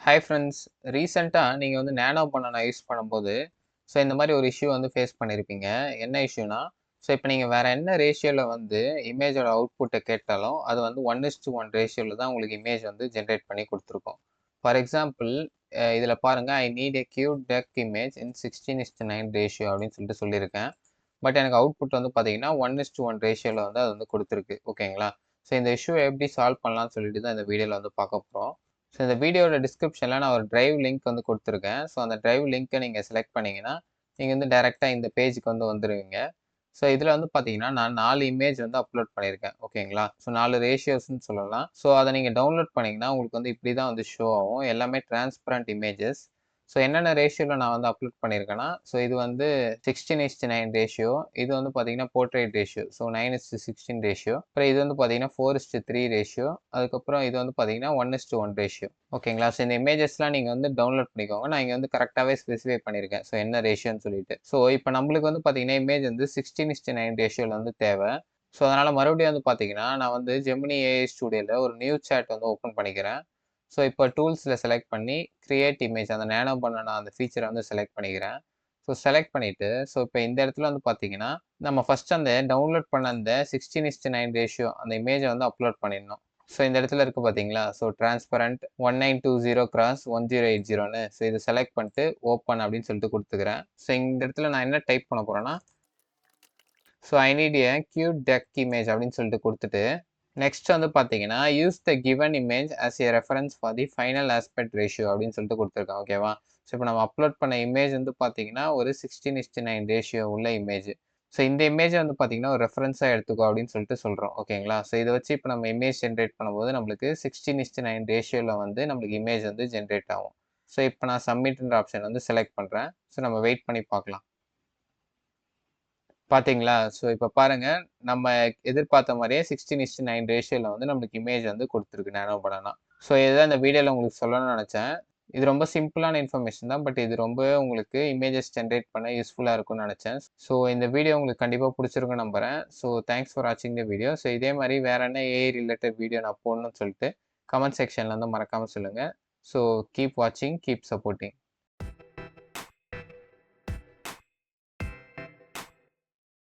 Hi friends. ரீசெண்டாக நீங்கள் வந்து நேனோ பனானா யூஸ் பண்ணும்போது இந்த மாதிரி ஒரு இஷ்யூ வந்து ஃபேஸ் பண்ணியிருப்பீங்க. என்ன இஷ்யூனா, இப்போ நீங்கள் வேறு என்ன ரேஷியோவில் வந்து இமேஜோட அவுட்புட்டை கேட்டாலும் அது வந்து 1:1 ரேஷியோவில் தான் உங்களுக்கு இமேஜ் வந்து ஜென்ரேட் பண்ணி கொடுத்துருக்கோம். ஃபார் எக்ஸாம்பிள், இதில் பாருங்கள், I need a cute duck image in 16:9 ratio அப்படின்னு சொல்லியிருக்கேன். பட் எனக்கு அவுட்புட் வந்து பார்த்தீங்கன்னா 1:1 ரேஷியோவில் வந்து அது வந்து கொடுத்துருக்கு. ஓகேங்களா? இந்த இஷ்யூவை எப்படி சால்வ் பண்ணலாம்னு சொல்லிட்டு தான் இந்த வீடியோவில் வந்து பார்க்க போகிறோம். இந்த வீடியோட டிஸ்கிரிப்ஷனில் நான் ஒரு டிரைவ் லிங்க் வந்து கொடுத்துருக்கேன். அந்த டிரைவ் லிங்க்கை நீங்கள் செலக்ட் பண்ணிங்கன்னா நீங்கள் வந்து டைரெக்டாக இந்த பேஜுக்கு வந்து வந்துடுவீங்க. இதில் வந்து பார்த்தீங்கன்னா நான் 4 இமேஜ் வந்து அப்லோட் பண்ணியிருக்கேன். ஓகேங்களா? 4 ரேஷியோஸ்ன்னு சொல்லலாம். அதை நீங்கள் டவுன்லோட் பண்ணிங்கன்னா உங்களுக்கு வந்து இப்படி தான் வந்து ஷோ ஆகும். எல்லாமே டிரான்ஸ்பரண்ட் இமேஜஸ். என்னென்ன ரேஷியோவில் நான் வந்து அப்லோட் பண்ணியிருக்கேன்னா, இது வந்து 16:9 ரேஷியோ, இது வந்து பார்த்தீங்கன்னா போர்ட்ரேட் ரேஷியோ, 9:16 ரேஷியோ, அப்புறம் இது வந்து பார்த்தீங்கன்னா 4:3 ரேஷியோ, அதுக்கப்புறம் இது வந்து பார்த்தீங்கன்னா 1:1 ரேஷியோ. ஓகேங்களா? இந்த இமேஜஸ்லாம் நீங்கள் வந்து டவுன்லோட் பண்ணிக்கோங்க. நான் இங்கே வந்து கரெக்டாகவே ஸ்பெசிஃபை பண்ணியிருக்கேன். என்ன ரேஷியோன்னு சொல்லிட்டு. இப்போ நம்மளுக்கு வந்து பார்த்தீங்கன்னா இமேஜ் வந்து 16:9 ரேஷியோவில் வந்து தேவை. அதனால் மறுபடியும் வந்து பார்த்தீங்கன்னா நான் வந்து ஜெமினி ஏஐ ஸ்டுடியோவில் ஒரு நியூ சாட் வந்து ஓப்பன் பண்ணிக்கிறேன். இப்போ டூல்ஸில் செலக்ட் பண்ணி கிரியேட் இமேஜ், அந்த நேனோ பனானா அந்த ஃபீச்சரை வந்து செலக்ட் பண்ணிக்கிறேன். செலக்ட் பண்ணிவிட்டு இப்போ இந்த இடத்துல வந்து பார்த்தீங்கன்னா நம்ம ஃபஸ்ட் அந்த டவுன்லோட் பண்ண அந்த 16:9 ரேஷியோ அந்த இமேஜை வந்து அப்லோட் பண்ணிடணும். இந்த இடத்துல இருக்குது பார்த்தீங்களா, டிரான்ஸ்பரண்ட் 1920x1080ன்னு. இதை செலக்ட் பண்ணிட்டு ஓப்பன் அப்படின்னு சொல்லிட்டு கொடுத்துக்கிறேன். இந்த இடத்துல நான் என்ன டைப் பண்ண போகிறேன்னா, I need a cute duck image அப்படின்னு சொல்லிட்டு கொடுத்துட்டு, நெக்ஸ்ட் வந்து பார்த்தீங்கன்னா use the given image as a reference for the final aspect ratio அப்படின்னு சொல்லிட்டு கொடுத்துருக்கேன். ஓகேவா? இப்போ நம்ம அப்லோட் பண்ண இமேஜ் வந்து பார்த்தீங்கன்னா ஒரு 16:9 ரேஷியோ உள்ள இமேஜ். இந்த இமேஜை வந்து பார்த்தீங்கன்னா ஒரு ரெஃபரன்ஸாக எடுத்துக்கோ அப்படின்னு சொல்லிட்டு சொல்கிறோம். ஓகேங்களா? இதை வச்சு இப்போ நம்ம இமேஜ் ஜென்ரேட் பண்ணும்போது நம்மளுக்கு 16:9 ரேஷியோவில் வந்து நம்மளுக்கு இமேஜ் வந்து ஜென்ரேட் ஆகும். இப்போ நான் சப்மிட்ன்ற ஆப்ஷன் வந்து செலக்ட் பண்ணுறேன். நம்ம வெயிட் பண்ணி பார்க்கலாம். பார்த்தீங்களா? இப்போ பாருங்க, நம்ம எதிர்பார்த்த மாரியே 16:9 ரேஷியோல வந்து நம்மளுக்கு இமேஜ் வந்து குடுத்துருக்கு நேனோ பனானா. இதுதான் இந்த வீடியோல உங்களுக்கு சொல்லணும்னு நெனச்சேன். இது ரொம்ப சிம்பிளான இன்ஃபர்மேஷன் தான். பட் இது ரொம்பவே உங்களுக்கு இமேஜஸ் ஜென்ரேட் பண்ண யூஸ்ஃபுல்லா இருக்கும்னு நெனச்சேன். இந்த வீடியோ உங்களுக்கு கண்டிப்பா புடிச்சிருக்கும்னு நம்புறேன். தேங்க்ஸ் ஃபார் வாட்சிங் த வீடியோ. இதே மாரி வேற என்ன ஏஐ ரிலேட்டட் வீடியோ நான் போடணும்னு சொல்லிட்டு கமெண்ட் செக்ஷன்ல வந்து மறக்காம சொல்லுங்க. கீப் வாட்சிங், கீப் சப்போர்ட்டிங்.